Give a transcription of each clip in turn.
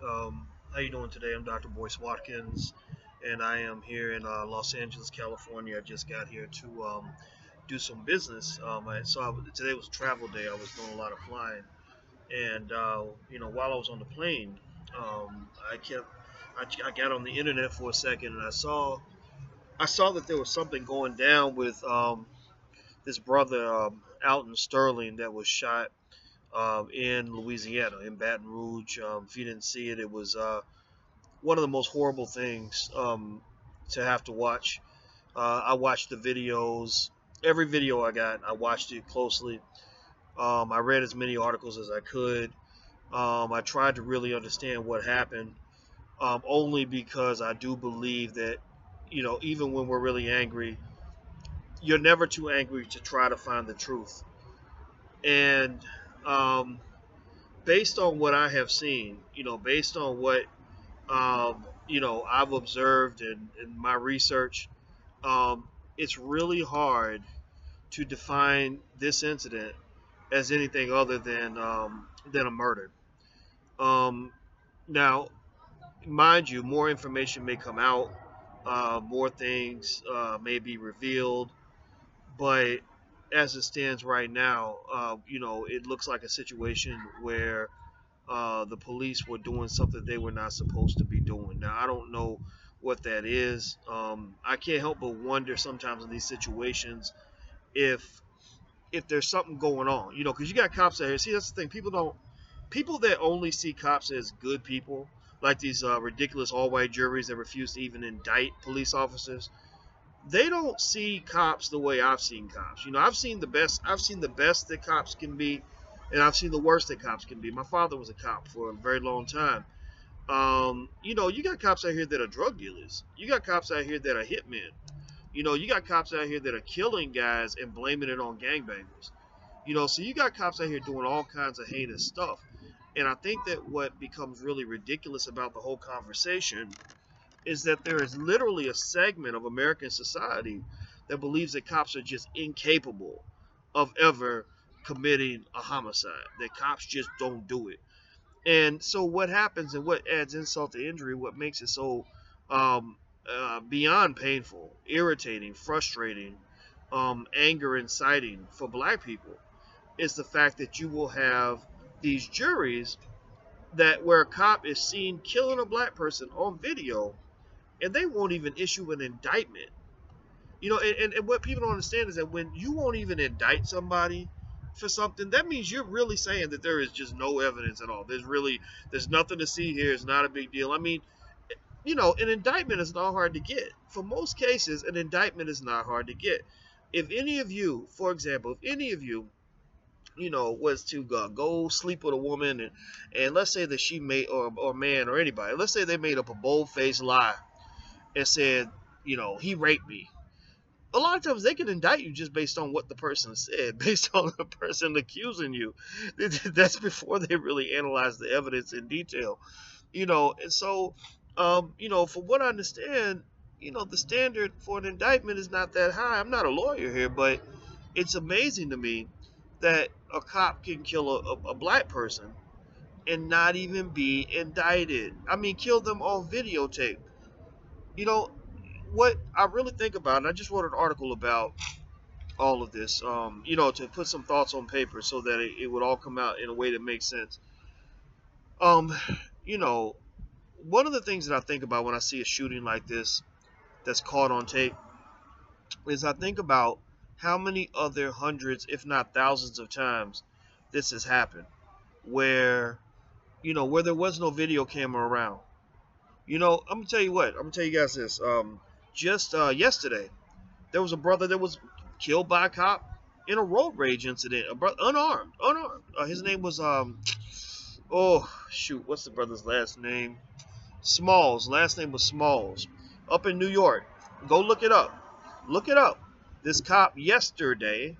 How you doing today? I'm Dr. Boyce Watkins, and I am here in Los Angeles, California. I just got here to do some business. Today was a travel day. I was doing a lot of flying, and while I was on the plane, I got on the internet for a second, and I saw that there was something going down with this brother out in Sterling that was shot in Louisiana, in Baton Rouge. If you didn't see it, it was one of the most horrible things to have to watch. I watched the videos, every video I got, I watched it closely. I read as many articles as I could. I tried to really understand what happened, only because I do believe that, even when we're really angry, you're never too angry to try to find the truth. And um, based on what I have seen, based on what I've observed in my research, um, it's really hard to define this incident as anything other than a murder. Um, Now, mind you, more information may come out, more things may be revealed, but as it stands right now, it looks like a situation where the police were doing something they were not supposed to be doing. Now, I don't know what that is. I can't help but wonder sometimes in these situations if there's something going on, because you got cops out here. See, that's the thing. People that only see cops as good people, like these ridiculous all-white juries that refuse to even indict police officers, they don't see cops the way I've seen cops. I've seen the best. I've seen the best that cops can be, and I've seen the worst that cops can be. My father was a cop for a very long time. You got cops out here that are drug dealers. You got cops out here that are hitmen. You got cops out here that are killing guys and blaming it on gangbangers. So you got cops out here doing all kinds of heinous stuff. And I think that what becomes really ridiculous about the whole conversation is that there is literally a segment of American society that believes that cops are just incapable of ever committing a homicide, that cops just don't do it. And so what happens, and what adds insult to injury, what makes it so beyond painful, irritating, frustrating, anger inciting for black people, is the fact that you will have these juries that where a cop is seen killing a black person on video, and they won't even issue an indictment. And what people don't understand is that when you won't even indict somebody for something, that means you're really saying that there is just no evidence at all. There's nothing to see here. It's not a big deal. I mean, an indictment is not hard to get. For most cases, an indictment is not hard to get. If any of you, for example, was to go sleep with a woman, and let's say that she made, or man, or anybody, let's say they made up a bold-faced lie and said, he raped me. A lot of times they can indict you just based on what the person said, based on the person accusing you. That's before they really analyze the evidence in detail. And so, from what I understand, the standard for an indictment is not that high. I'm not a lawyer here, but it's amazing to me that a cop can kill a black person and not even be indicted. I mean, kill them on videotape. You know, what I really think about, and I just wrote an article about all of this, to put some thoughts on paper so that it would all come out in a way that makes sense. Um, you know, One of the things that I think about when I see a shooting like this that's caught on tape is I think about how many other hundreds, if not thousands of times this has happened where, where there was no video camera around. I'm gonna tell you what. I'm gonna tell you guys this. Just yesterday, there was a brother that was killed by a cop in a road rage incident. A brother, unarmed. His name was oh shoot, what's the brother's last name? Smalls. Last name was Smalls. Up in New York. Go look it up. Look it up. This cop yesterday,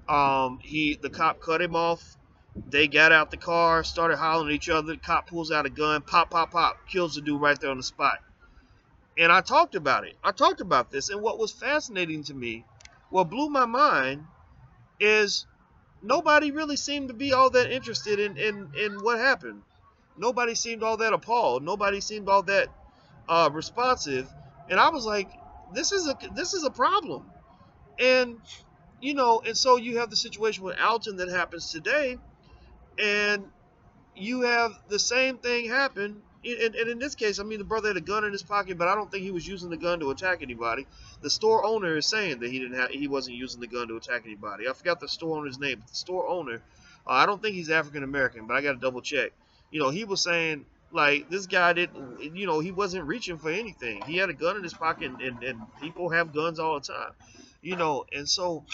the cop cut him off. They got out the car, started hollering at each other. The cop pulls out a gun, pop, pop, pop, kills the dude right there on the spot. And I talked about it. I talked about this. And what was fascinating to me, what blew my mind, is nobody really seemed to be all that interested in what happened. Nobody seemed all that appalled. Nobody seemed all that responsive. And I was like, this is a problem. And and so you have the situation with Alton that happens today, and you have the same thing happen. And in this case, I mean, the brother had a gun in his pocket, but I don't think he was using the gun to attack anybody. The store owner is saying that he wasn't using the gun to attack anybody. I forgot the store owner's name. But the store owner, I don't think he's African American, but I got to double check. He was saying like this guy didn't, he wasn't reaching for anything. He had a gun in his pocket, and people have guns all the time, and so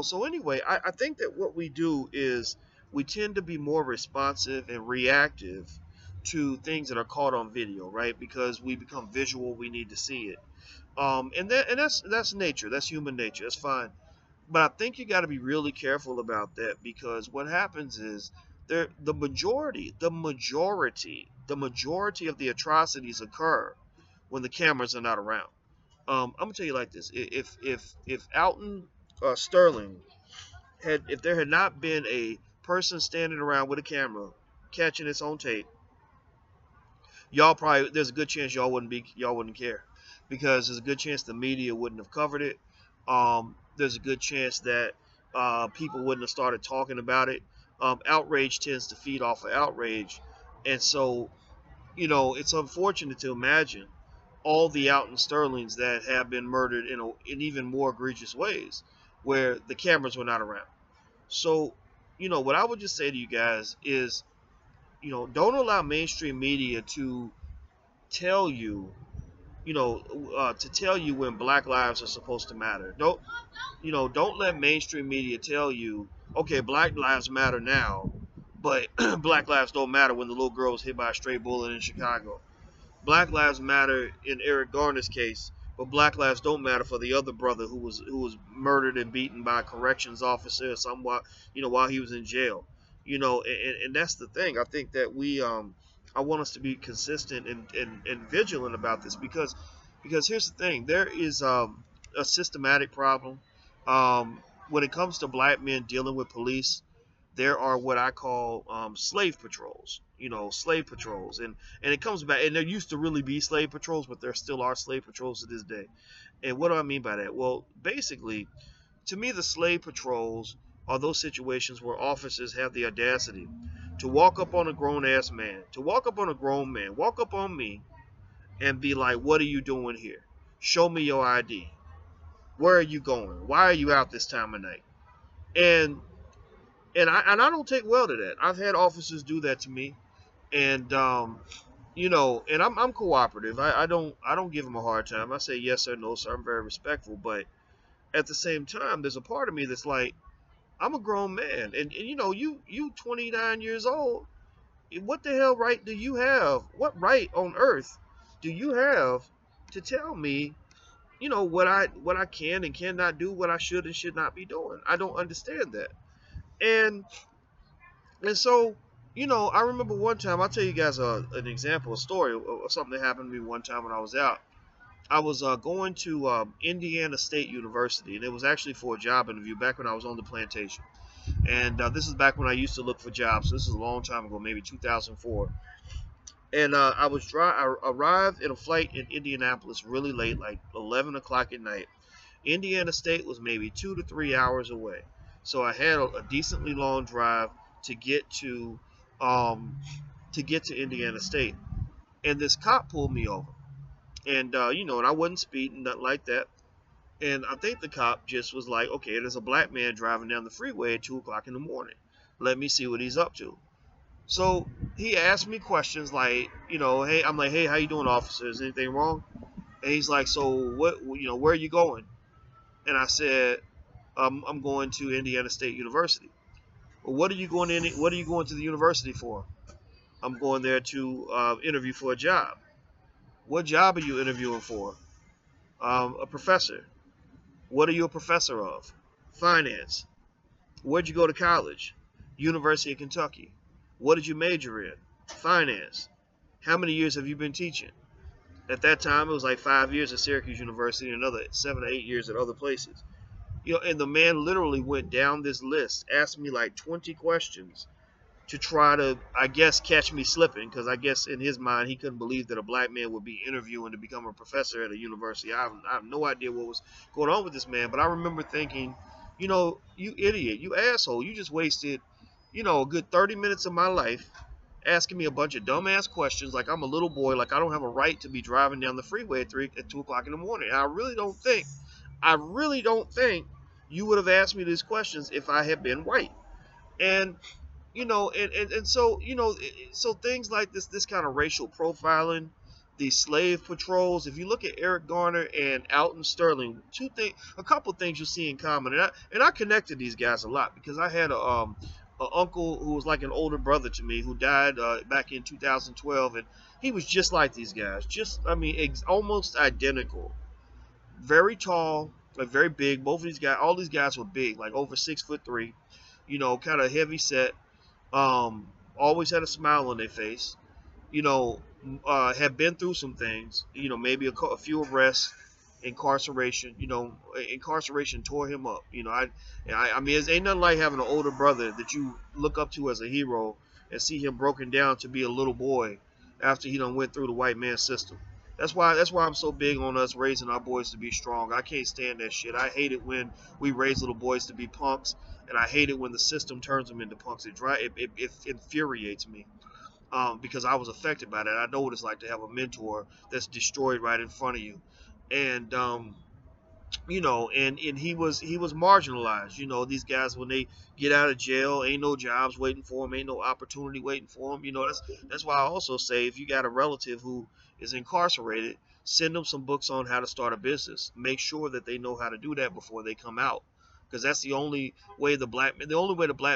so anyway, I think that what we do is we tend to be more responsive and reactive to things that are caught on video, right? Because we become visual, we need to see it. And that's nature, that's human nature, that's fine. But I think you got to be really careful about that, because what happens is the majority of the atrocities occur when the cameras are not around. I'm gonna tell you like this: if Alton Sterling if there had not been a person standing around with a camera catching its own tape, there's a good chance y'all wouldn't care, because there's a good chance the media wouldn't have covered it. There's a good chance that people wouldn't have started talking about it. Outrage tends to feed off of outrage, and so it's unfortunate to imagine all the Alton Sterlings that have been murdered in even more egregious ways, where the cameras were not around. So, what I would just say to you guys is, don't allow mainstream media to tell you, when Black lives are supposed to matter. Don't let mainstream media tell you, okay, Black lives matter now, but Black lives don't matter when the little girl was hit by a stray bullet in Chicago. Black lives matter in Eric Garner's case, but Black lives don't matter for the other brother who was murdered and beaten by a corrections officer somewhat, while he was in jail. And that's the thing. I think that I want us to be consistent and vigilant about this, because here's the thing: there is a systematic problem when it comes to Black men dealing with police. There are what I call slave patrols, and it comes back, and there used to really be slave patrols, but there still are slave patrols to this day. And what do I mean by that? Well, basically, to me, the slave patrols are those situations where officers have the audacity to walk up on a grown-ass man, walk up on me, and be like, what are you doing here? Show me your ID. Where are you going? Why are you out this time of night? And I don't take well to that. I've had officers do that to me, and and I'm cooperative. I don't give them a hard time. I say yes or no, so I'm very respectful. But at the same time, there's a part of me that's like, I'm a grown man, and you 29 years old. What the hell right do you have? What right on earth do you have to tell me, what I can and cannot do, what I should and should not be doing? I don't understand that. And so, I remember one time, I'll tell you guys an example, a story of something that happened to me one time when I was out. I was going to Indiana State University, and it was actually for a job interview back when I was on the plantation. And this is back when I used to look for jobs. So this is a long time ago, maybe 2004. And I arrived at a flight in Indianapolis really late, like 11 o'clock at night. Indiana State was maybe 2 to 3 hours away. So I had a decently long drive to get to Indiana State, and this cop pulled me over, and and I wasn't speeding, nothing like that. And I think the cop just was like, okay, there's a Black man driving down the freeway at 2 o'clock in the morning. Let me see what he's up to. So he asked me questions like, hey, I'm like, hey, how you doing, officer? Is anything wrong? And he's like, so what, where are you going? And I said, I'm going to Indiana State University. Well, what are you going to the university for? I'm going there to interview for a job. What job are you interviewing for? A professor. What are you a professor of? Finance. Where'd you go to college? University of Kentucky. What did you major in? Finance. How many years have you been teaching? At that time, it was like 5 years at Syracuse University and another 7 or 8 years at other places. And the man literally went down this list, asked me like 20 questions to try to, I guess, catch me slipping, because I guess in his mind he couldn't believe that a black man would be interviewing to become a professor at a university. I have no idea what was going on with this man, but I remember thinking, you idiot, you asshole, you just wasted, a good 30 minutes of my life asking me a bunch of dumbass questions like I'm a little boy, like I don't have a right to be driving down the freeway at 2 o'clock in the morning. And I really don't think you would have asked me these questions if I had been white. And so so things like this kind of racial profiling, these slave patrols. If you look at Eric Garner and Alton Sterling, a couple things you see in common, and I connected these guys a lot because I had a uncle who was like an older brother to me who died back in 2012, and he was just like these guys, almost identical, very tall, like very big. Both of these guys, all these guys were big, like over 6'3", kind of heavy set. Always had a smile on their face, you know, had been through some things, maybe a few arrests, incarceration. Incarceration tore him up. I mean, it ain't nothing like having an older brother that you look up to as a hero and see him broken down to be a little boy after he done went through the white man's system. That's why I'm so big on us raising our boys to be strong. I can't stand that shit. I hate it when we raise little boys to be punks, and I hate it when the system turns them into punks. It infuriates me, because I was affected by that. I know what it's like to have a mentor that's destroyed right in front of you, and and he was marginalized. These guys, when they get out of jail, ain't no jobs waiting for them, ain't no opportunity waiting for them. That's why I also say, if you got a relative who is incarcerated, send them some books on how to start a business. Make sure that they know how to do that before they come out, because that's the only way the black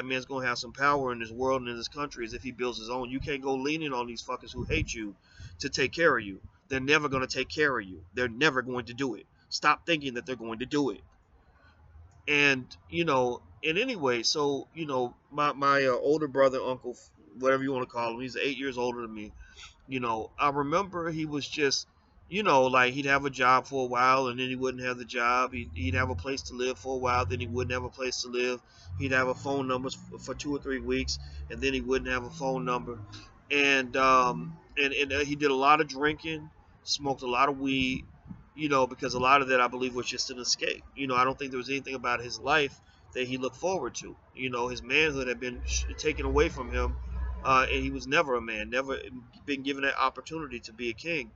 man's gonna have some power in this world and in this country is if he builds his own. You can't go leaning on these fuckers who hate you to take care of you. They're never gonna take care of you. They're never going to do it. Stop thinking that they're going to do it. And and anyway, so my older brother, uncle, whatever you want to call him, he's 8 years older than me. I remember he was just, like he'd have a job for a while and then he wouldn't have the job. He'd have a place to live for a while, then he wouldn't have a place to live. He'd have a phone number for 2 or 3 weeks, and then he wouldn't have a phone number. And he did a lot of drinking, smoked a lot of weed, because a lot of that, I believe, was just an escape. I don't think there was anything about his life that he looked forward to. His manhood had been taken away from him, and he was never a man, never been given that opportunity to be a king.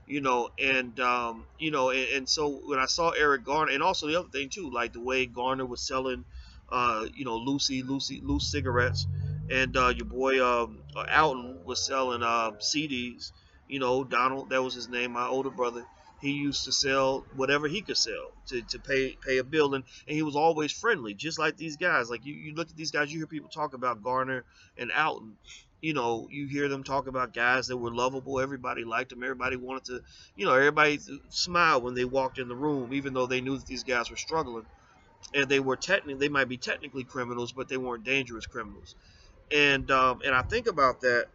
And so when I saw Eric Garner, and also the other thing too, like the way Garner was selling, loose cigarettes, and your boy Alton was selling CDs. Donald, that was his name, my older brother. He used to sell whatever he could sell to pay a bill, and he was always friendly, just like these guys. Like you look at these guys, you hear people talk about Garner and Alton. You hear them talk about guys that were lovable. Everybody liked them. Everybody wanted to, everybody smiled when they walked in the room, even though they knew that these guys were struggling, and they might be technically criminals, but they weren't dangerous criminals. And I think about that,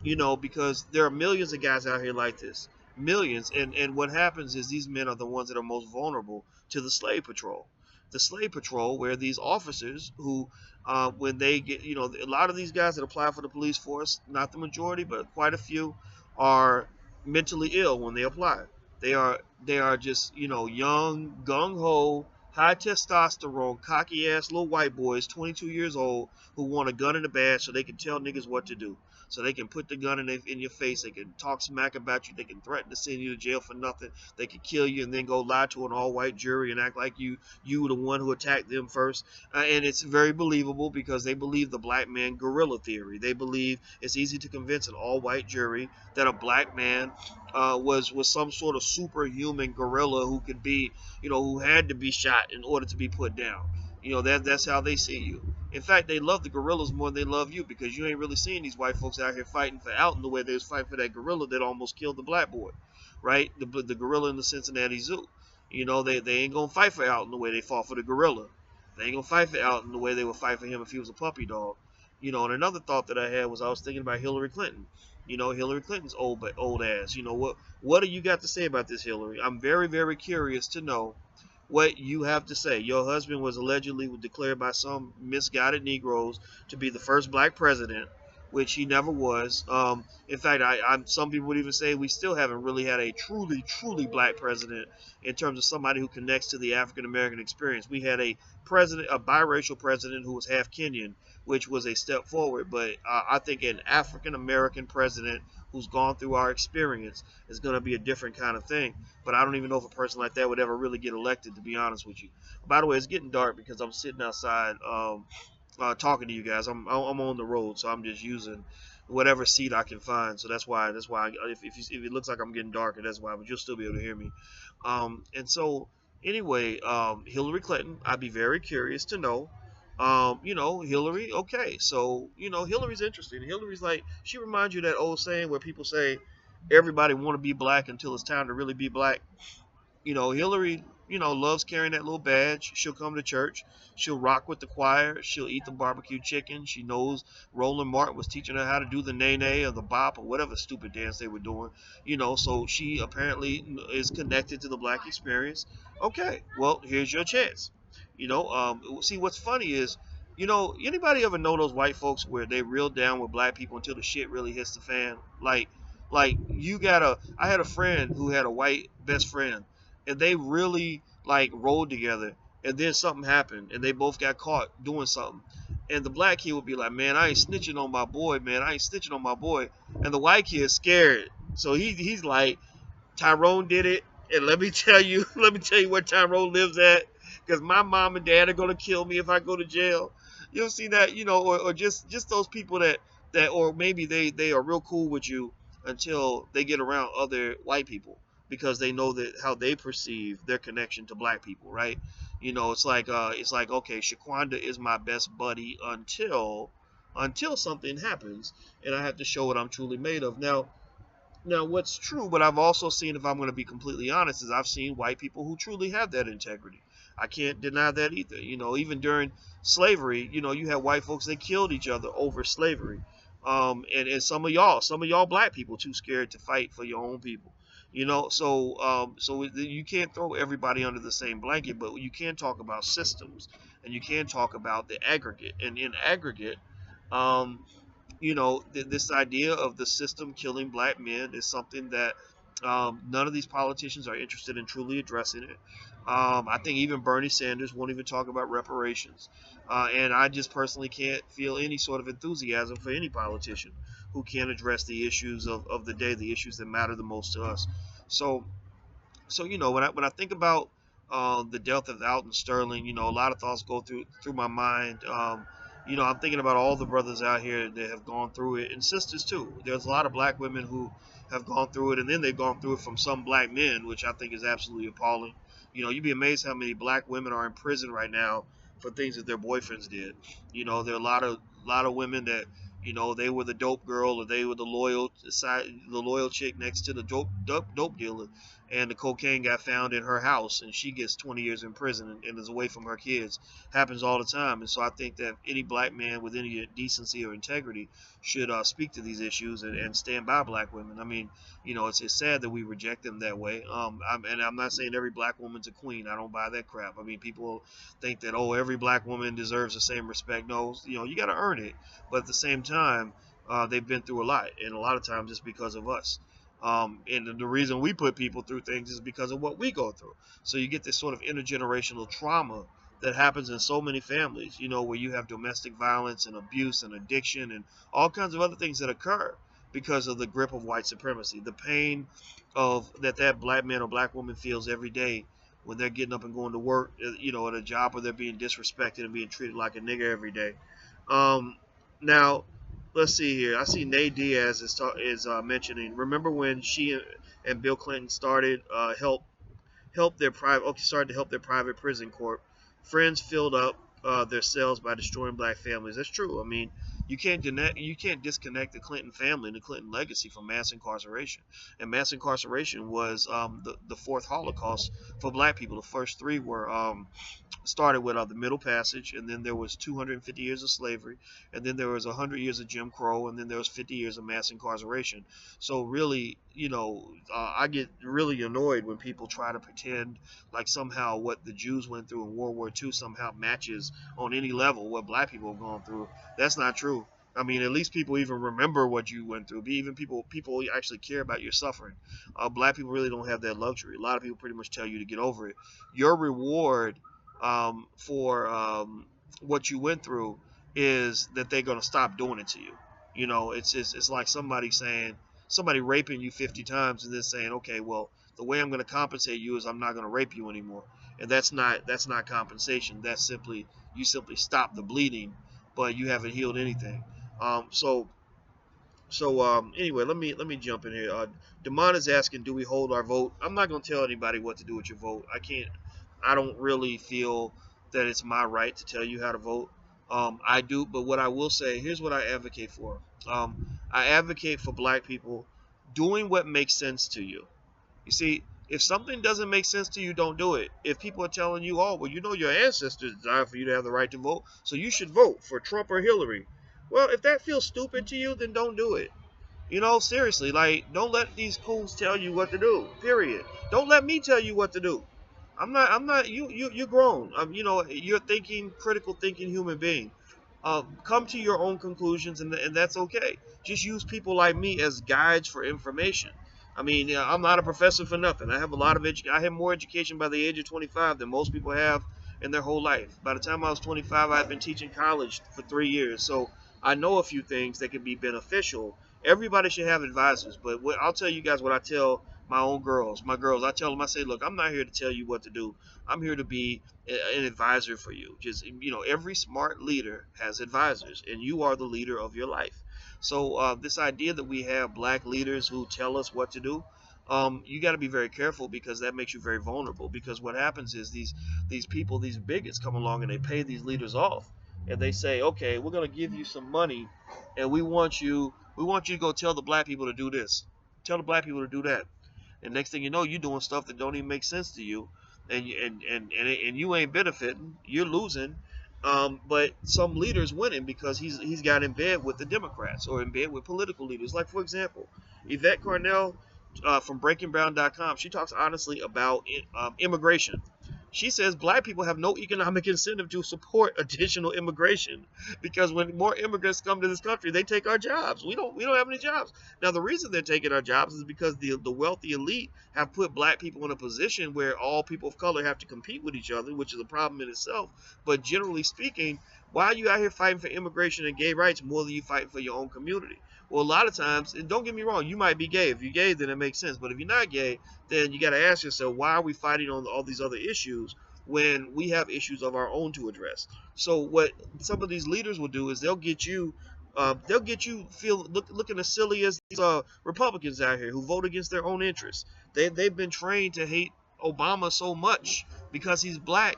because there are millions of guys out here like this, millions. And what happens is these men are the ones that are most vulnerable to the slave patrol. The slave patrol, where these officers who, when they get, a lot of these guys that apply for the police force, not the majority, but quite a few, are mentally ill when they apply. They are just, young, gung-ho, high testosterone, cocky ass little white boys, 22 years old, who want a gun in the badge so they can tell niggas what to do. So they can put the gun in your face. They can talk smack about you. They can threaten to send you to jail for nothing. They can kill you and then go lie to an all-white jury and act like you were the one who attacked them first. And it's very believable because they believe the black man gorilla theory. They believe it's easy to convince an all-white jury that a black man was some sort of superhuman gorilla who could be, who had to be shot in order to be put down. That's how they see you. In fact, they love the gorillas more than they love you, because you ain't really seeing these white folks out here fighting for Alton the way they was fighting for that gorilla that almost killed the black boy, right? The gorilla in the Cincinnati Zoo. They ain't gonna fight for Alton the way they fought for the gorilla. They ain't gonna fight for Alton the way they would fight for him if he was a puppy dog. And another thought that I had was I was thinking about Hillary Clinton. Hillary Clinton's old ass. What do you got to say about this, Hillary? I'm very, very curious to know what you have to say. Your husband was allegedly declared by some misguided Negroes to be the first black president. which he never was. In fact, some people would even say we still haven't really had a truly black president in terms of somebody who connects to the African American experience. We had a biracial president who was half Kenyan, which was a step forward. But I think an African American president who's gone through our experience is going to be a different kind of thing. But I don't even know if a person like that would ever really get elected, to be honest with you. By the way, it's getting dark because I'm sitting outside talking to you guys. I'm on the road, so I'm just using whatever seat I can find. So that's why if it looks like I'm getting darker, that's why. But you'll still be able to hear me. And so anyway, Hillary Clinton, I'd be very curious to know. Hillary. Okay, so Hillary's interesting. Hillary's like, she reminds you of that old saying where people say everybody want to be black until it's time to really be black. Hillary, loves carrying that little badge. She'll come to church. She'll rock with the choir. She'll eat the barbecue chicken. She knows Roland Martin was teaching her how to do the nay-nay or the bop or whatever stupid dance they were doing. So she apparently is connected to the black experience. Okay, well, here's your chance. See, what's funny is, anybody ever know those white folks where they real down with black people until the shit really hits the fan? Like I had a friend who had a white best friend, and they really like rolled together, and then something happened and they both got caught doing something, and the black kid would be like, man, I ain't snitching on my boy, and the white kid's scared, so he's like, Tyrone did it, and let me tell you where Tyrone lives at, because my mom and dad are gonna kill me if I go to jail. You'll see that, or just those people that or maybe they are real cool with you until they get around other white people, because they know that how they perceive their connection to black people, right? It's like okay, Shaquanda is my best buddy until something happens and I have to show what I'm truly made of. Now, what's true, but I've also seen, if I'm going to be completely honest, is I've seen white people who truly have that integrity. I can't deny that either. Even during slavery, you had white folks that killed each other over slavery. And some of y'all black people too scared to fight for your own people. So you can't throw everybody under the same blanket, but you can talk about systems, and you can talk about the aggregate. And in aggregate, um, this idea of the system killing black men is something that none of these politicians are interested in truly addressing it. I think even Bernie Sanders won't even talk about reparations. And I just personally can't feel any sort of enthusiasm for any politician who can't address the issues of the day, the issues that matter the most to us. So, when I think about the death of Alton Sterling, a lot of thoughts go through my mind. I'm thinking about all the brothers out here that have gone through it, and sisters too. There's a lot of black women who have gone through it, and then they've gone through it from some black men, which I think is absolutely appalling. You'd be amazed how many black women are in prison right now for things that their boyfriends did. There are a lot of women that they were the dope girl, or they were the loyal chick next to the dope dealer, and the cocaine got found in her house, and she gets 20 years in prison and is away from her kids. Happens all the time. And so I think that any black man with any decency or integrity should speak to these issues and stand by black women. I mean, it's sad that we reject them that way. And I'm not saying every black woman's a queen. I don't buy that crap. I mean, people think that, oh, every black woman deserves the same respect. No, you got to earn it. But at the same time, they've been through a lot, and a lot of times it's because of us. And the reason we put people through things is because of what we go through. So you get this sort of intergenerational trauma that happens in so many families, where you have domestic violence and abuse and addiction and all kinds of other things that occur because of the grip of white supremacy. The pain of that black man or black woman feels every day when they're getting up and going to work, at a job where they're being disrespected and being treated like a nigger every day. Now, let's see here. I see Nate Diaz is mentioning. Remember when she and Bill Clinton started started to help their private prison corp? Friends filled up their cells by destroying black families. That's true. I mean, you can't disconnect the Clinton family and the Clinton legacy from mass incarceration. And mass incarceration was the fourth Holocaust for black people. The first three were started with the Middle Passage, and then there was 250 years of slavery, and then there was 100 years of Jim Crow, and then there was 50 years of mass incarceration. So really, I get really annoyed when people try to pretend like somehow what the Jews went through in World War II somehow matches on any level what black people have gone through. That's not true. I mean, at least people even remember what you went through. Even people actually care about your suffering. Black people really don't have that luxury. A lot of people pretty much tell you to get over it. Your reward for what you went through is that they're gonna stop doing it to you. You know, it's like somebody raping you 50 times and then saying, okay, well, the way I'm gonna compensate you is I'm not gonna rape you anymore. And that's not compensation. That's simply you simply stop the bleeding, but you haven't healed anything. So anyway, let me jump in here. Demond is asking, do we hold our vote? I'm not gonna tell anybody what to do with your vote. I can't. I don't really feel that it's my right to tell you how to vote. I do, but what I will say, here's what I advocate for. I advocate for black people doing what makes sense to you. You see, if something doesn't make sense to you, don't do it. If people are telling you, oh, well, you know your ancestors died for you to have the right to vote, so you should vote for Trump or Hillary. Well, if that feels stupid to you, then don't do it. You know, seriously, like, don't let these coons tell you what to do. Period. Don't let me tell you what to do. I'm not. You're grown. You're thinking, critical thinking human being. Come to your own conclusions, and that's okay. Just use people like me as guides for information. I mean, I'm not a professor for nothing. I have a lot of I have more education by the age of 25 than most people have in their whole life. By the time I was 25, I had been teaching college for 3 years, so I know a few things that can be beneficial. Everybody should have advisors, but I'll tell you guys what I tell my girls. I tell them, I say, look, I'm not here to tell you what to do. I'm here to be an advisor for you. Just, every smart leader has advisors, and you are the leader of your life. So this idea that we have black leaders who tell us what to do, you got to be very careful, because that makes you very vulnerable. Because what happens is these people, these bigots, come along and they pay these leaders off, and they say, okay, we're going to give you some money, and we want you to go tell the black people to do this, tell the black people to do that. And next thing you know, you're doing stuff that don't even make sense to you, and you ain't benefiting. You're losing. But some leaders winning because he's got in bed with the Democrats or in bed with political leaders. Like, for example, Yvette Carnell from BreakingBrown.com, she talks honestly about immigration. She says black people have no economic incentive to support additional immigration, because when more immigrants come to this country, they take our jobs. We don't have any jobs. Now, the reason they're taking our jobs is because the wealthy elite have put black people in a position where all people of color have to compete with each other, which is a problem in itself. But generally speaking, why are you out here fighting for immigration and gay rights more than you fighting for your own community? Well, a lot of times, and don't get me wrong, you might be gay. If you're gay, then it makes sense. But if you're not gay, then you got to ask yourself, why are we fighting on all these other issues when we have issues of our own to address? So what some of these leaders will do is they'll get you looking as silly as these Republicans out here who vote against their own interests. They've been trained to hate Obama so much because he's black,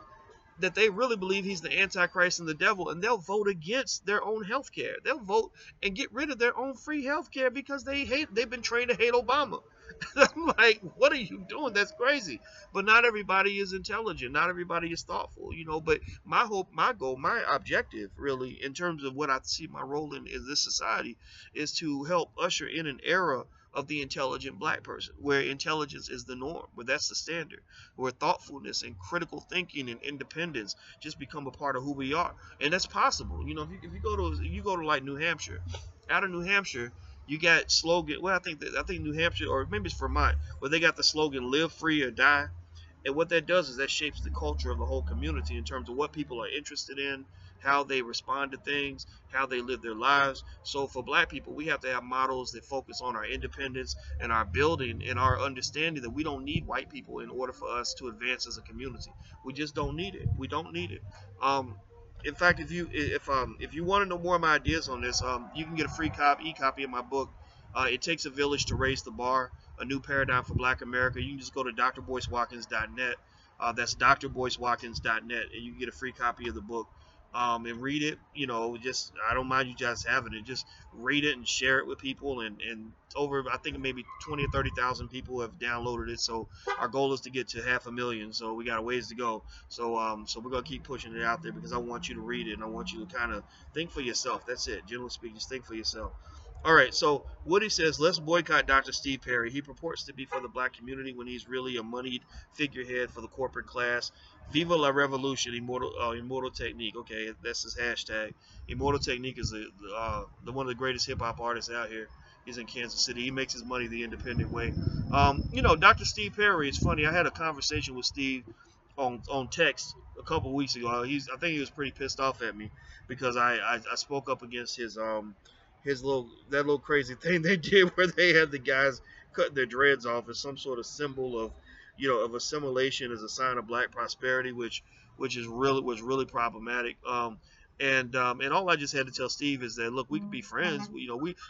that they really believe he's the Antichrist and the devil, and they'll vote against their own health care. They'll vote and get rid of their own free health care because they've been trained to hate Obama. I'm like, what are you doing? That's crazy. But not everybody is intelligent. Not everybody is thoughtful, But my hope, my goal, my objective, really, in terms of what I see my role in this society, is to help usher in an era of the intelligent black person, where intelligence is the norm, where that's the standard, where thoughtfulness and critical thinking and independence just become a part of who we are. And that's possible. If you go to like New Hampshire, out of New Hampshire, you got slogan. Well, I think New Hampshire, or maybe it's Vermont, where they got the slogan "Live free or die." And what that does is that shapes the culture of the whole community in terms of what people are interested in, how they respond to things, how they live their lives. So for black people, we have to have models that focus on our independence and our building and our understanding that we don't need white people in order for us to advance as a community. We just don't need it. We don't need it. In fact, if you want to know more of my ideas on this, you can get a free e-copy of my book. It Takes a Village to Raise the Bar, A New Paradigm for Black America. You can just go to drboycewatkins.net. That's drboycewatkins.net, and you can get a free copy of the book and read it. I don't mind you just having it. Just read it and share it with people. And over, I think maybe 20 or 30,000 people have downloaded it. So our goal is to get to 500,000. So we got a ways to go. So we're gonna keep pushing it out there because I want you to read it and I want you to kind of think for yourself. That's it. Generally speaking, just think for yourself. All right, so Woody says, let's boycott Dr. Steve Perry. He purports to be for the black community when he's really a moneyed figurehead for the corporate class. Viva la revolution, immortal technique. Okay, that's his hashtag. Immortal technique is the one of the greatest hip hop artists out here. He's in Kansas City. He makes his money the independent way. Dr. Steve Perry. It's funny. I had a conversation with Steve on text a couple weeks ago. I think he was pretty pissed off at me because I spoke up against his little crazy thing they did where they had the guys cutting their dreads off as some sort of symbol of of assimilation as a sign of black prosperity, which is really was really problematic. And all I just had to tell Steve is that look, we can be friends.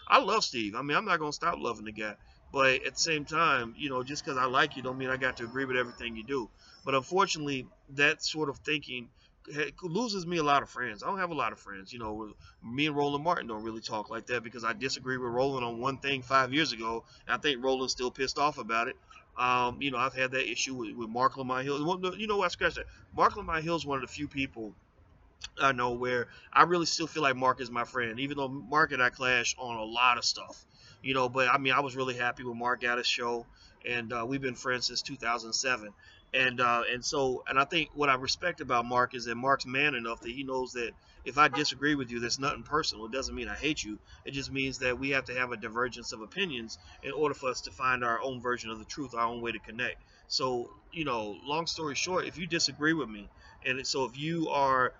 I love Steve. I mean, I'm not gonna stop loving the guy, but at the same time, just because I like you don't mean I got to agree with everything you do. But unfortunately, that sort of thinking loses me a lot of friends. I don't have a lot of friends. Me and Roland Martin don't really talk like that because I disagree with Roland on one thing 5 years ago, and I think Roland's still pissed off about it. I've had that issue with Mark Lamont Hill. Well, I scratched that. Mark Lamont Hill is one of the few people I know where I really still feel like Mark is my friend, even though Mark and I clash on a lot of stuff. But I mean, I was really happy when Mark got his show, and we've been friends since 2007. And I think what I respect about Mark is that Mark's man enough that he knows that if I disagree with you, that's nothing personal. It doesn't mean I hate you. It just means that we have to have a divergence of opinions in order for us to find our own version of the truth, our own way to connect. So, long story short, if you disagree with me, so if you are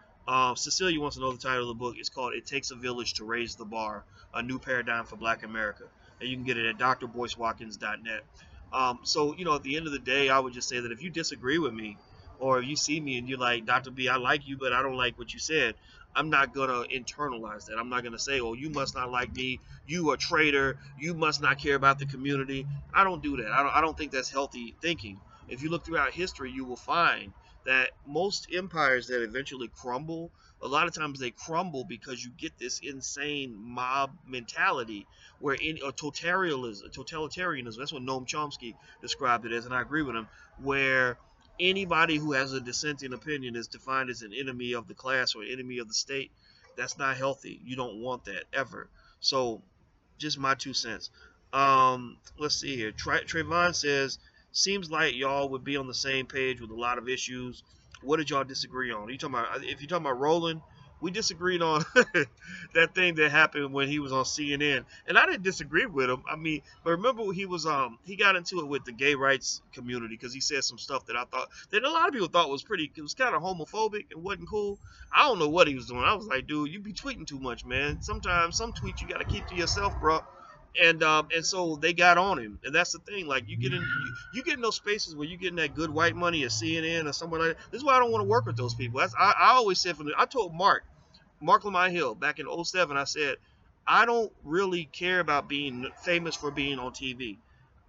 Cecilia wants to know the title of the book. It's called "It Takes a Village to Raise the Bar: A New Paradigm for Black America," and you can get it at drboycewatkins.net. At the end of the day, I would just say that if you disagree with me, or if you see me and you're like, Dr. B, I like you, but I don't like what you said, I'm not gonna internalize that. I'm not gonna say, oh, you must not like me. You a traitor. You must not care about the community. I don't do that. I don't think that's healthy thinking. If you look throughout history, you will find that most empires that eventually crumble, a lot of times they crumble because you get this insane mob mentality where in a totalitarianism, that's what Noam Chomsky described it as, and I agree with him, where anybody who has a dissenting opinion is defined as an enemy of the class or enemy of the state. That's not healthy. You don't want that ever. So just my 2 cents. Let's see here. Trayvon says, seems like y'all would be on the same page with a lot of issues. What did y'all disagree on? If you're talking about Roland, we disagreed on that thing that happened when he was on CNN, and I didn't disagree with him. I mean, but remember he got into it with the gay rights community because he said some stuff that I thought that a lot of people thought was it was kind of homophobic and wasn't cool. I don't know what he was doing. I was like, dude, you be tweeting too much, man. Sometimes some tweets you got to keep to yourself, bro. And so they got on him, and that's the thing. Like you get in those spaces where you getting that good white money at CNN or somewhere like that. This is why I don't want to work with those people. I always said I told Mark Lamont Hill back in '07. I said I don't really care about being famous for being on TV.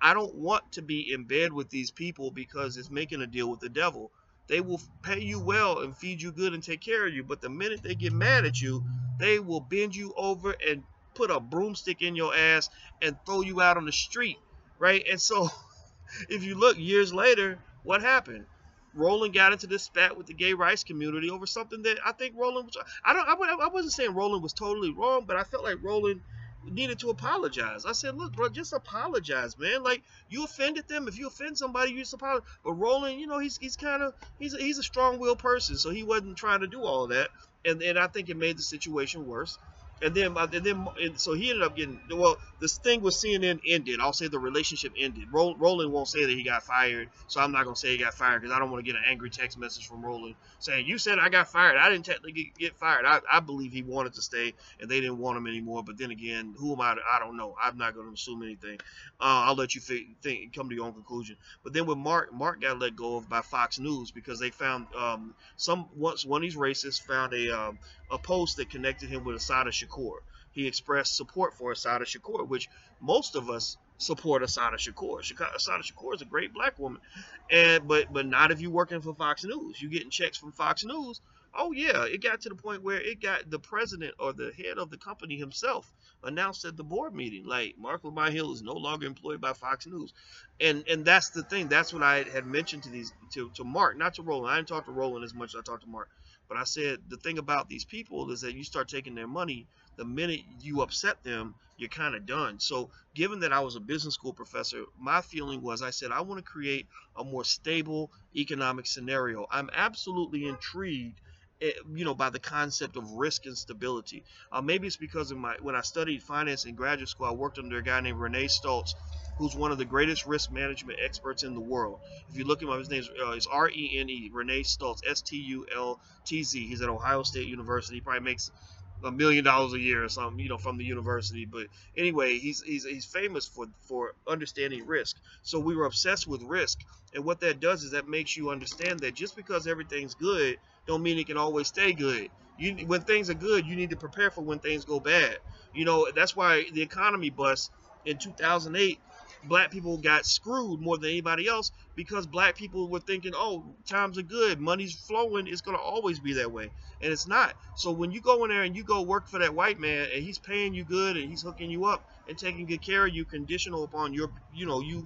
I don't want to be in bed with these people because it's making a deal with the devil. They will pay you well and feed you good and take care of you, but the minute they get mad at you, they will bend you over and put a broomstick in your ass and throw you out on the street, right? And so if you look years later, what happened? Roland got into this spat with the gay rights community over something that I think Roland was. I wasn't saying Roland was totally wrong, but I felt like Roland needed to apologize. I said, look, bro, just apologize, man. Like you offended them. If you offend somebody, you just apologize. But Roland, he's a strong-willed person, so he wasn't trying to do all of that. And I think it made the situation worse. So he ended up getting, well, this thing with CNN ended. I'll say the relationship ended. Roland won't say that he got fired, so I'm not going to say he got fired because I don't want to get an angry text message from Roland saying, you said I got fired. I didn't technically get fired. I believe he wanted to stay, and they didn't want him anymore. But then again, who am I? I don't know. I'm not going to assume anything. I'll let you come to your own conclusion. But then with Mark got let go of by Fox News because they found one of these racists found a post that connected him with Assata Shakur. He expressed support for Assata Shakur, which most of us support Assata Shakur. Assata Shakur is a great black woman, but not if you're working for Fox News. You're getting checks from Fox News. Oh yeah, it got to the point where it got the president or the head of the company himself announced at the board meeting, like Mark Lamont Hill is no longer employed by Fox News, and that's the thing. That's what I had mentioned to Mark, not to Roland. I didn't talk to Roland as much as I talked to Mark. But I said the thing about these people is that you start taking their money, The minute you upset them, you're kind of done. So given that I was a business school professor, my feeling was, I said, I want to create a more stable economic scenario. I'm absolutely intrigued, by the concept of risk and stability. Maybe it's because of when I studied finance in graduate school, I worked under a guy named Renee Stoltz, who's one of the greatest risk management experts in the world. If you look him up, his name is Rene, Renee Stoltz, Stultz. He's at Ohio State University. He probably makes $1 million a year or something, from the university. But anyway, he's famous for understanding risk. So we were obsessed with risk, and what that does is that makes you understand that just because everything's good, don't mean it can always stay good. When things are good, you need to prepare for when things go bad. That's why the economy bust in 2008. Black people got screwed more than anybody else because black people were thinking, oh, times are good, money's flowing, it's going to always be that way. And it's not. So when you go in there and you go work for that white man and he's paying you good and he's hooking you up and taking good care of you, conditional upon you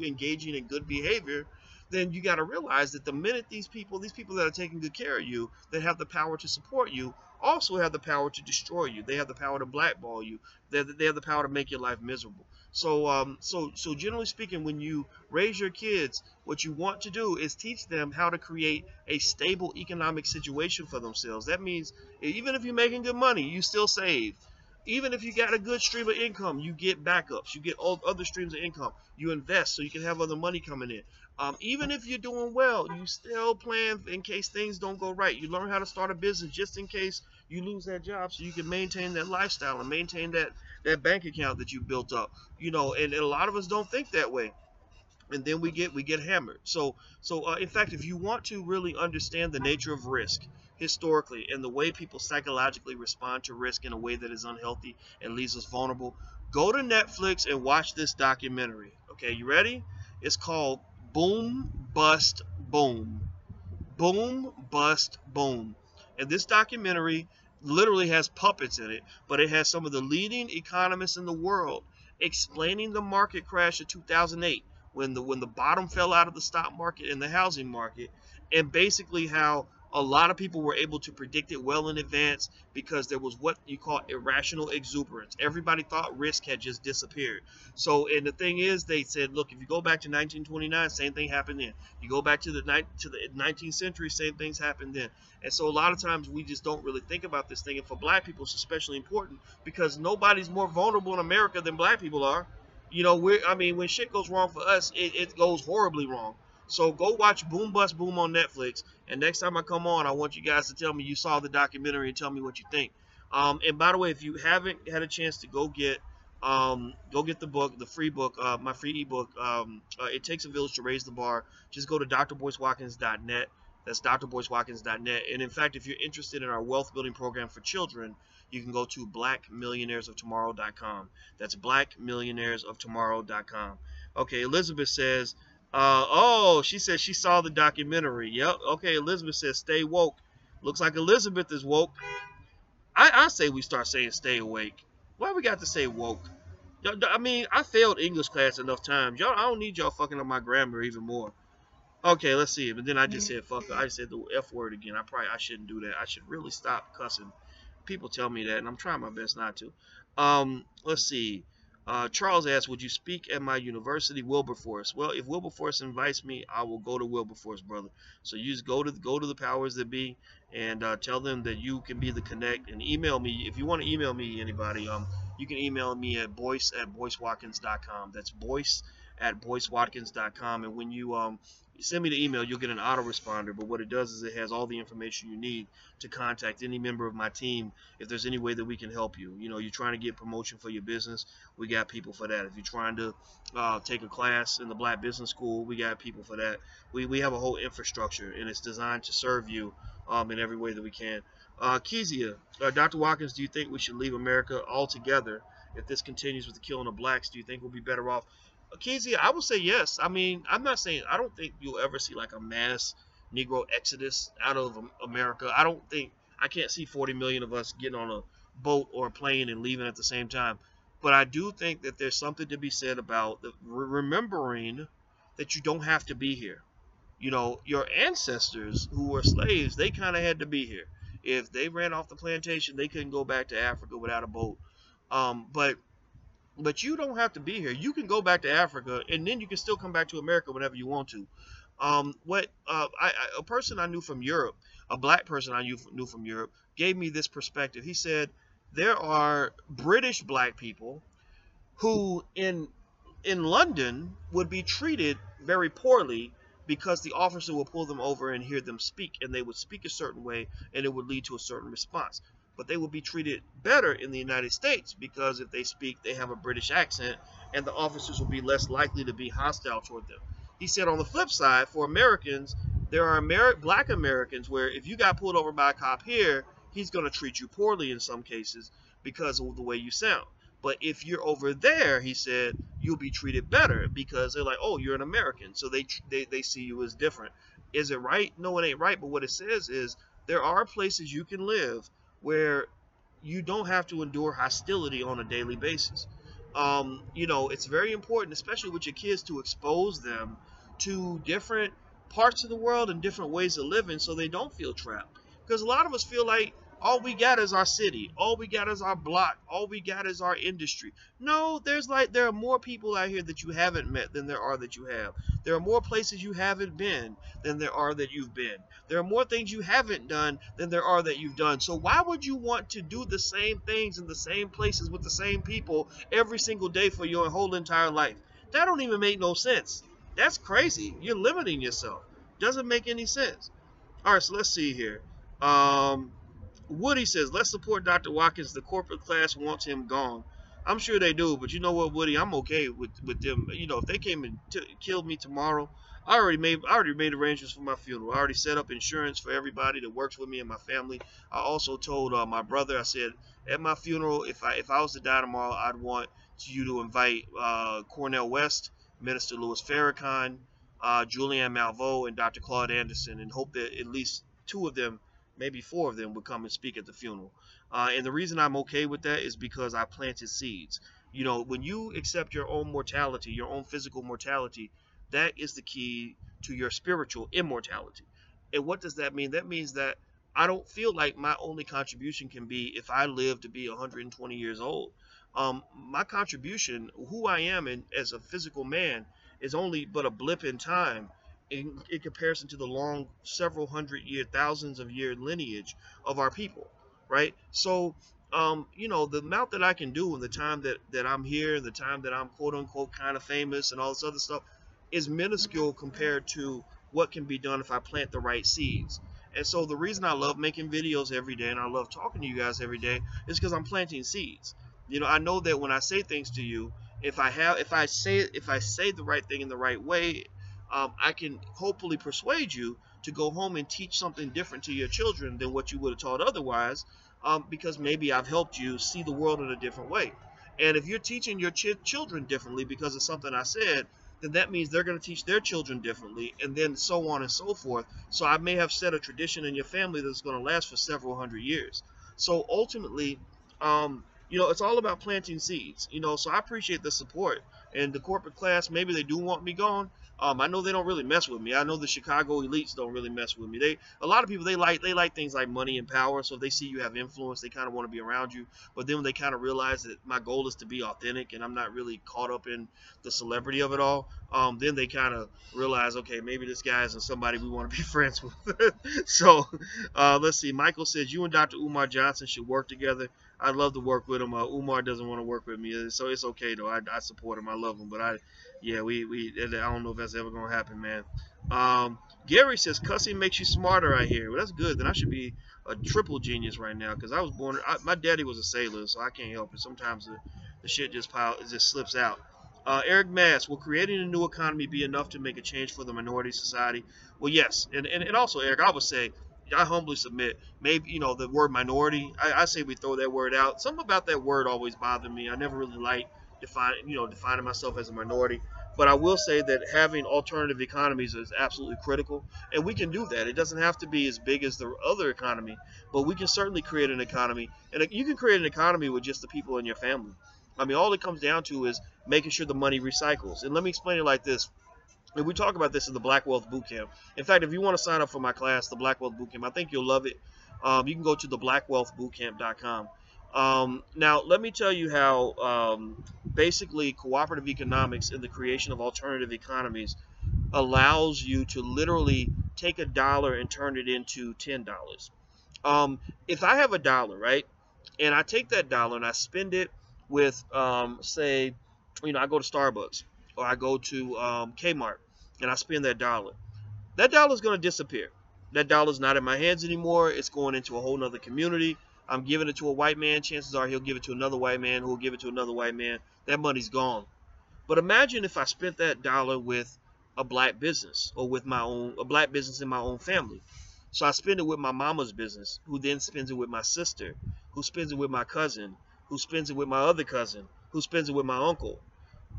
engaging in good behavior, then you got to realize that the minute these people that are taking good care of you, that have the power to support you, also have the power to destroy you. They have the power to blackball you. They have the power to make your life miserable. So generally speaking, when you raise your kids, what you want to do is teach them how to create a stable economic situation for themselves. That means even if you're making good money, you still save. Even if you got a good stream of income, you get backups. You get other streams of income. You invest so you can have other money coming in. Even if you're doing well, you still plan in case things don't go right. You learn how to start a business just in case you lose that job, so you can maintain that lifestyle and maintain that bank account that you built up. And a lot of us don't think that way, and then we get hammered. So in fact, if you want to really understand the nature of risk historically and the way people psychologically respond to risk in a way that is unhealthy and leaves us vulnerable, go to Netflix and watch this documentary. Okay, you ready? It's called Boom Bust Boom. Boom Bust Boom. And this documentary literally has puppets in it, but it has some of the leading economists in the world explaining the market crash of 2008, when the bottom fell out of the stock market and the housing market, and basically how a lot of people were able to predict it well in advance because there was what you call irrational exuberance. Everybody thought risk had just disappeared. So, and the thing is, they said, look, if you go back to 1929, same thing happened then. You go back to the 19th century, same things happened then. And so a lot of times we just don't really think about this thing. And for black people, it's especially important because nobody's more vulnerable in America than black people are. When shit goes wrong for us, it goes horribly wrong. So go watch Boom Bust Boom on Netflix, and next time I come on, I want you guys to tell me you saw the documentary and tell me what you think. And by the way, if you haven't had a chance to go get the book, the free book, my free ebook, It Takes a Village to Raise the Bar, just go to drboycewatkins.net. That's drboycewatkins.net. And in fact, if you're interested in our wealth building program for children, you can go to blackmillionairesoftomorrow.com. That's blackmillionairesoftomorrow.com. Okay, Elizabeth says, she says she saw the documentary. Yep. Okay, Elizabeth says stay woke. Looks like Elizabeth is woke. I say we start saying stay awake. Why we got to say woke? I failed English class enough times. I don't need y'all fucking up my grammar even more. Okay, let's see. But then I just said fuck. I said the F word again. I shouldn't do that. I should really stop cussing. People tell me that, and I'm trying my best not to. Let's see. Charles asks, would you speak at my university, Wilberforce? Well, if Wilberforce invites me, I will go to Wilberforce, brother. So you just go to the powers that be and tell them that you can be the connect, and email me. If you want to email me, anybody, you can email me at boyce@boycewatkins.com. That's boyce@boycewatkins.com. And when you send me the email, you'll get an autoresponder. But what it does is it has all the information you need to contact any member of my team if there's any way that we can help you. You're trying to get promotion for your business, we got people for that. If you're trying to take a class in the Black Business School, we got people for that. We have a whole infrastructure, and it's designed to serve you in every way that we can. Kezia, Dr. Watkins, do you think we should leave America altogether if this continues with the killing of blacks? Do you think we'll be better off? Kezia, I would say yes. I'm not saying, I don't think you'll ever see like a mass Negro exodus out of America. I can't see 40 million of us getting on a boat or a plane and leaving at the same time. But I do think that there's something to be said about remembering that you don't have to be here. Your ancestors who were slaves, they kind of had to be here. If they ran off the plantation, they couldn't go back to Africa without a boat. But you don't have to be here. You can go back to Africa, and then you can still come back to America whenever you want to. A person I knew from Europe, a black person I knew from Europe, gave me this perspective. He said there are British black people who in London would be treated very poorly because the officer will pull them over and hear them speak, and they would speak a certain way, and it would lead to a certain response. But they would be treated better in the United States because if they speak, they have a British accent, and the officers will be less likely to be hostile toward them. He said on the flip side, for Americans, there are black Americans where if you got pulled over by a cop here, he's going to treat you poorly in some cases because of the way you sound. But if you're over there, he said, you'll be treated better because they're like, oh, you're an American. So they see you as different. Is it right? No, it ain't right. But what it says is there are places you can live where you don't have to endure hostility on a daily basis. It's very important, especially with your kids, to expose them to different parts of the world and different ways of living so they don't feel trapped. Because a lot of us feel like all we got is our city, all we got is our block, all we got is our industry. No, there are more people out here that you haven't met than there are that you have. There are more places you haven't been than there are that you've been. There are more things you haven't done than there are that you've done. So why would you want to do the same things in the same places with the same people every single day for your whole entire life? That don't even make no sense. That's crazy. You're limiting yourself. Doesn't make any sense. All right, so let's see here. Woody says, let's support Dr. Watkins. The corporate class wants him gone. I'm sure they do, but you know what, Woody? I'm okay with them. If they came and killed me tomorrow, I already made arrangements for my funeral. I already set up insurance for everybody that works with me and my family. I also told my brother, I said, at my funeral, if I was to die tomorrow, I'd want you to invite Cornel West, Minister Louis Farrakhan, Julianne Malveaux, and Dr. Claude Anderson, and hope that at least 2 of them, maybe 4 of them, would come and speak at the funeral. And the reason I'm okay with that is because I planted seeds. When you accept your own mortality, your own physical mortality, that is the key to your spiritual immortality. And what does that mean? That means that I don't feel like my only contribution can be if I live to be 120 years old. My contribution, who I am as a physical man, is only but a blip in time in comparison to the long, several hundred year, thousands of year lineage of our people, right? So, the amount that I can do in the time that I'm here, and the time that I'm quote unquote kind of famous and all this other stuff, is minuscule compared to what can be done if I plant the right seeds. And so the reason I love making videos every day and I love talking to you guys every day is because I'm planting seeds. I know that when I say things to you, if I say the right thing in the right way, I can hopefully persuade you to go home and teach something different to your children than what you would have taught otherwise, because maybe I've helped you see the world in a different way. And if you're teaching your children differently because of something I said, then that means they're going to teach their children differently, and then so on and so forth. So I may have set a tradition in your family that's going to last for several hundred years. So ultimately, it's all about planting seeds. So I appreciate the support. And the corporate class, maybe they do want me gone. I know they don't really mess with me. I know the Chicago elites don't really mess with me. A lot of people, they like things like money and power. So if they see you have influence, they kind of want to be around you. But then when they kind of realize that my goal is to be authentic and I'm not really caught up in the celebrity of it all, then they kind of realize, okay, maybe this guy isn't somebody we want to be friends with. So let's see. Michael says, you and Dr. Umar Johnson should work together. I'd love to work with him. Umar doesn't want to work with me, so it's okay though. I support him. I love him, but I don't know if that's ever gonna happen, man. Gary says cussing makes you smarter. I hear. Well, that's good. Then I should be a triple genius right now because I was born. My daddy was a sailor, so I can't help it. Sometimes the shit just slips out. Eric Mass, will creating a new economy be enough to make a change for the minority society? Well, yes, and also, Eric, I would say, I humbly submit, maybe, the word minority, I say we throw that word out. Something about that word always bothered me. I never really liked defining myself as a minority. But I will say that having alternative economies is absolutely critical, and we can do that. It doesn't have to be as big as the other economy, but we can certainly create an economy. And you can create an economy with just the people in your family. I mean, all it comes down to is making sure the money recycles. And let me explain it like this. And we talk about this in the Black Wealth Bootcamp. In fact, if you want to sign up for my class, the Black Wealth Bootcamp, I think you'll love it. You can go to theblackwwealthbootcamp.com. Now, let me tell you how basically cooperative economics and the creation of alternative economies allows you to literally take a dollar and turn it into $10. If I have a dollar, right, and I take that dollar and I spend it with, say, I go to Starbucks or I go to Kmart and I spend that dollar is going to disappear. That dollar's not in my hands anymore. It's going into a whole nother community. I'm giving it to a white man. Chances are he'll give it to another white man who will give it to another white man. That money's gone. But imagine if I spent that dollar with a black business or with a black business in my own family. So I spend it with my mama's business, who then spends it with my sister, who spends it with my cousin, who spends it with my other cousin, who spends it with my uncle.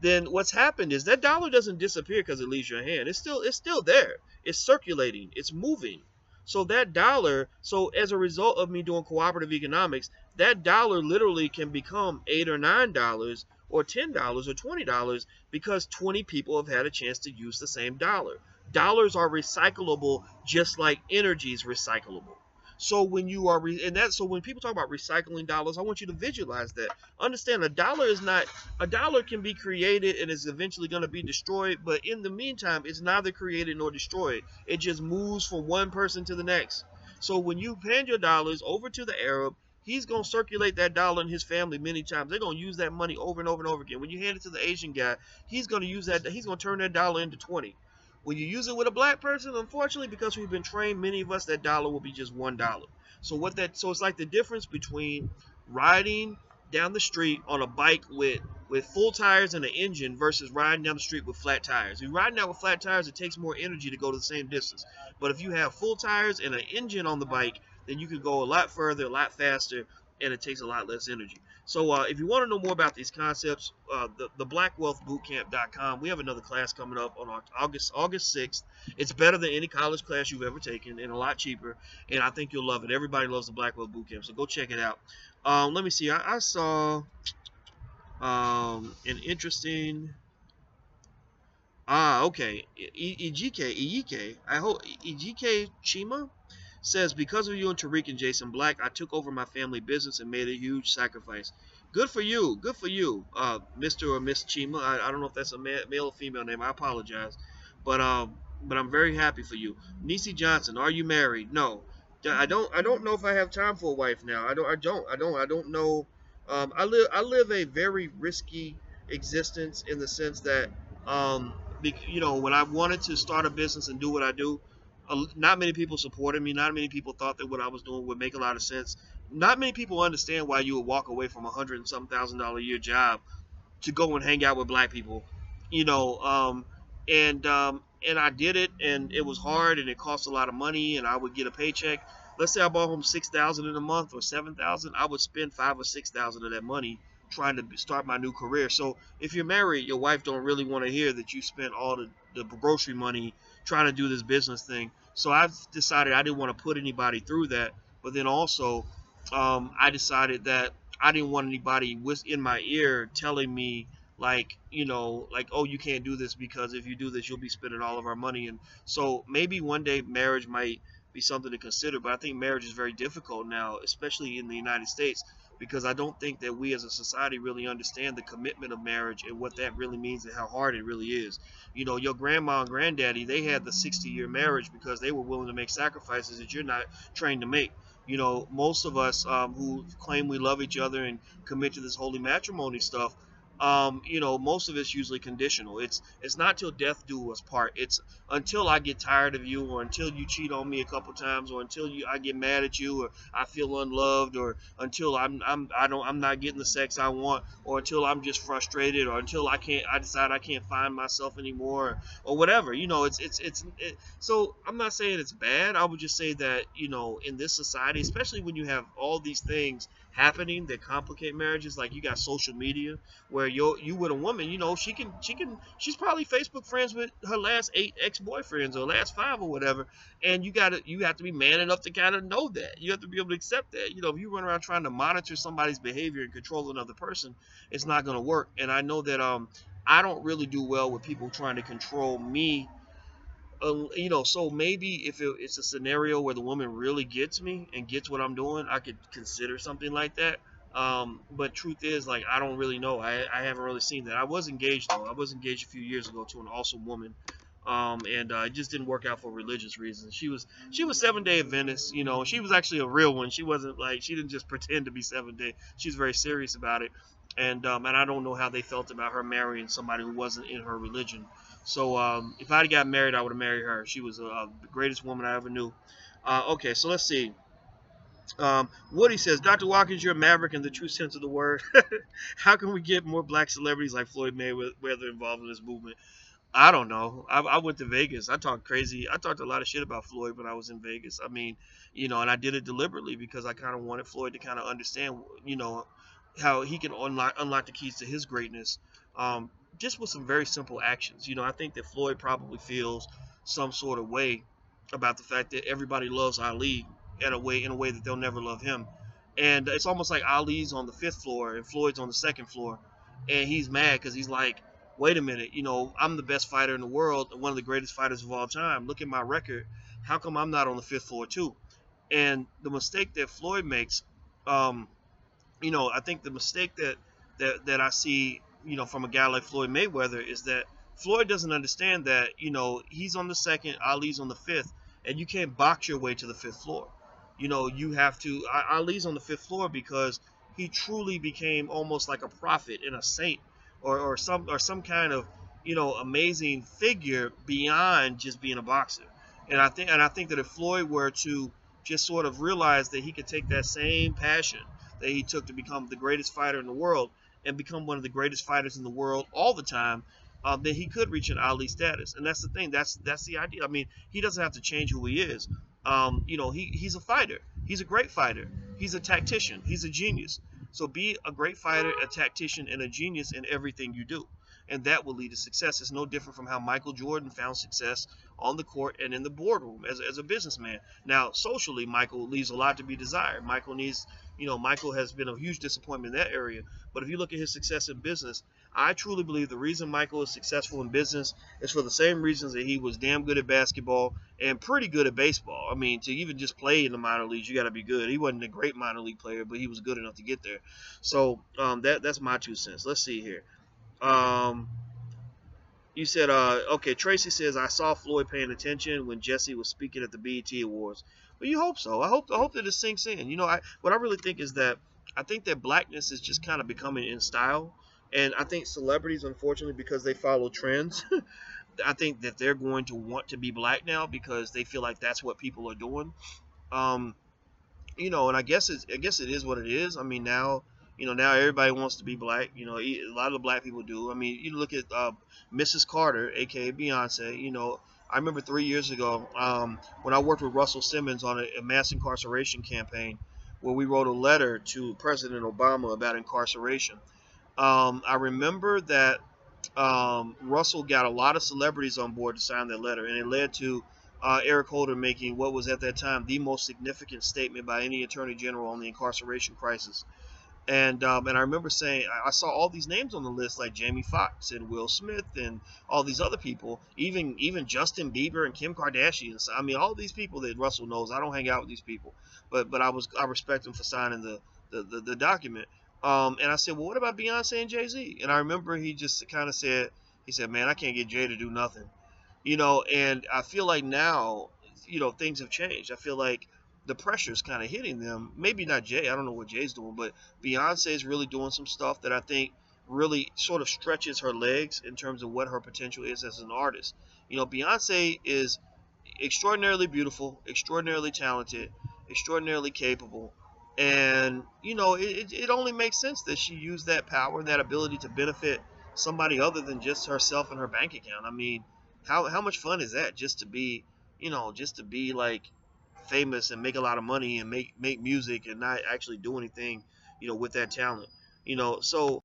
Then what's happened is that dollar doesn't disappear because it leaves your hand. It's still there. It's circulating. It's moving. So that dollar, so as a result of me doing cooperative economics, that dollar literally can become $8 or $9 or $10 or $20 because 20 people have had a chance to use the same dollar. Dollars are recyclable just like energy is recyclable. So when you are so when people talk about recycling dollars, I want you to visualize that. Understand a dollar can be created and is eventually going to be destroyed, but in the meantime, it's neither created nor destroyed. It just moves from one person to the next. So when you hand your dollars over to the Arab, he's going to circulate that dollar in his family many times. They're going to use that money over and over and over again. When you hand it to the Asian guy, he's going to turn that dollar into 20. When you use it with a black person, unfortunately, because we've been trained, many of us, that dollar will be just $1. So it's like the difference between riding down the street on a bike with full tires and an engine versus riding down the street with flat tires. If you're riding out with flat tires, it takes more energy to go to the same distance. But if you have full tires and an engine on the bike, then you can go a lot further, a lot faster, and it takes a lot less energy. So if you want to know more about these concepts, the blackwealthbootcamp.com, we have another class coming up on August 6th. It's better than any college class you've ever taken and a lot cheaper, and I think you'll love it. Everybody loves the Black Wealth Bootcamp, so go check it out. Let me see. I saw an interesting... okay. Ejike, I hope Ejike Chima says, because of you and Tariq and Jason Black, I took over my family business and made a huge sacrifice. Good for you. Good for you, Mr. or Miss Chima. I don't know if that's a male or female name. I apologize. But I'm very happy for you. Niecy Johnson, are you married? No. I don't know if I have time for a wife now. I don't know. I live a very risky existence in the sense that when I wanted to start a business and do what I do, not many people supported me. Not many people thought that what I was doing would make a lot of sense. Not many people understand why you would walk away from $100,000 a year job to go and hang out with black people, you know. And I did it, and it was hard, and it cost a lot of money, and I would get a paycheck. Let's say I brought home $6,000 in a month or $7,000, I would spend $5,000 or $6,000 of that money trying to start my new career. So if you're married, your wife don't really want to hear that you spent all the grocery money trying to do this business thing. So I've decided I didn't want to put anybody through that, but then also I decided that I didn't want anybody in my ear telling me like, oh, you can't do this because if you do this, you'll be spending all of our money. And so maybe one day marriage might be something to consider, but I think marriage is very difficult now, especially in the United States, because I don't think that we as a society really understand the commitment of marriage and what that really means and how hard it really is. Your grandma and granddaddy, they had the 60-year marriage because they were willing to make sacrifices that you're not trained to make. Most of us who claim we love each other and commit to this holy matrimony stuff, most of it's usually conditional. It's not till death do us part. It's until I get tired of you, or until you cheat on me a couple times, or until I get mad at you, or I feel unloved, or until I'm not getting the sex I want, or until I'm just frustrated, or until I decide I can't find myself anymore, or whatever. So I'm not saying it's bad. I would just say that in this society, especially when you have all these things happening that complicate marriages, like you got social media where you with a woman, she's probably Facebook friends with her last 8 ex-boyfriends or last 5 or whatever, and you have to be man enough to kind of know that. You have to be able to accept that. If you run around trying to monitor somebody's behavior and control another person, it's not going to work. And I know that I don't really do well with people trying to control me. So maybe if it's a scenario where the woman really gets me and gets what I'm doing, I could consider something like that. But truth is, like, I don't really know. I haven't really seen that. I was engaged though. I was engaged a few years ago to an awesome woman, and it just didn't work out for religious reasons. She was 7 Day Adventist. You know, she was actually a real one. She wasn't like, she didn't just pretend to be 7 Day. She was very serious about it, and I don't know how they felt about her marrying somebody who wasn't in her religion. So if I got married, I would have married her. She was the greatest woman I ever knew. Okay, so let's see. Woody says, Dr. Watkins, you're a maverick in the true sense of the word. How can we get more black celebrities like Floyd Mayweather involved in this movement? I don't know. I went to Vegas. I talked crazy. I talked a lot of shit about Floyd when I was in Vegas. I mean, and I did it deliberately because I kind of wanted Floyd to kind of understand, how he can unlock the keys to his greatness, just with some very simple actions. I think that Floyd probably feels some sort of way about the fact that everybody loves Ali in a way that they'll never love him, and it's almost like Ali's on the fifth floor and Floyd's on the second floor, and he's mad because he's like, wait a minute, I'm the best fighter in the world and one of the greatest fighters of all time. Look at my record. How come I'm not on the fifth floor too? And the mistake that Floyd makes, um, I think the mistake that I see, from a guy like Floyd Mayweather is that Floyd doesn't understand that, he's on the second, Ali's on the fifth, and you can't box your way to the fifth floor. You have to. Ali's on the fifth floor because he truly became almost like a prophet and a saint, or some kind of, amazing figure beyond just being a boxer. And I think that if Floyd were to just sort of realize that he could take that same passion that he took to become the greatest fighter in the world and become one of the greatest fighters in the world all the time, then he could reach an Ali status. And that's the thing. That's the idea. I mean, he doesn't have to change who he is. He's a fighter. He's a great fighter. He's a tactician. He's a genius. So be a great fighter, a tactician, and a genius in everything you do. And that will lead to success. It's no different from how Michael Jordan found success on the court and in the boardroom as a businessman. Now, socially, Michael leaves a lot to be desired. Michael has been a huge disappointment in that area. But if you look at his success in business, I truly believe the reason Michael is successful in business is for the same reasons that he was damn good at basketball and pretty good at baseball. I mean, to even just play in the minor leagues, you got to be good. He wasn't a great minor league player, but he was good enough to get there. So that's my 2 cents. Let's see here. Um, you said, okay, Tracy says, I saw Floyd paying attention when Jesse was speaking at the BET Awards. Well, you hope so. I hope that it sinks in. What I really think is that I think that blackness is just kind of becoming in style. And I think celebrities, unfortunately, because they follow trends, I think that they're going to want to be black now because they feel like that's what people are doing. Um, and I guess it is what it is. I mean, now everybody wants to be black. A lot of the black people do. I mean, you look at Mrs. Carter, aka Beyonce. I remember 3 years ago, when I worked with Russell Simmons on a mass incarceration campaign, where we wrote a letter to President Obama about incarceration. I remember that Russell got a lot of celebrities on board to sign that letter, and it led to Eric Holder making what was at that time the most significant statement by any attorney general on the incarceration crisis. And I remember saying, I saw all these names on the list, like Jamie Foxx and Will Smith and all these other people, even Justin Bieber and Kim Kardashian. So, I mean, all these people that Russell knows. I don't hang out with these people, but I respect him for signing the document. And I said, well, what about Beyonce and Jay-Z? And I remember he just kind of said, man, I can't get Jay to do nothing. And I feel like now, things have changed. I feel like the pressure is kind of hitting them. Maybe not Jay. I don't know what Jay's doing, but Beyonce is really doing some stuff that I think really sort of stretches her legs in terms of what her potential is as an artist. Beyonce is extraordinarily beautiful, extraordinarily talented, extraordinarily capable. And, it only makes sense that she used that power and that ability to benefit somebody other than just herself and her bank account. I mean, how much fun is that, just to be like famous and make a lot of money and make music and not actually do anything, with that talent. So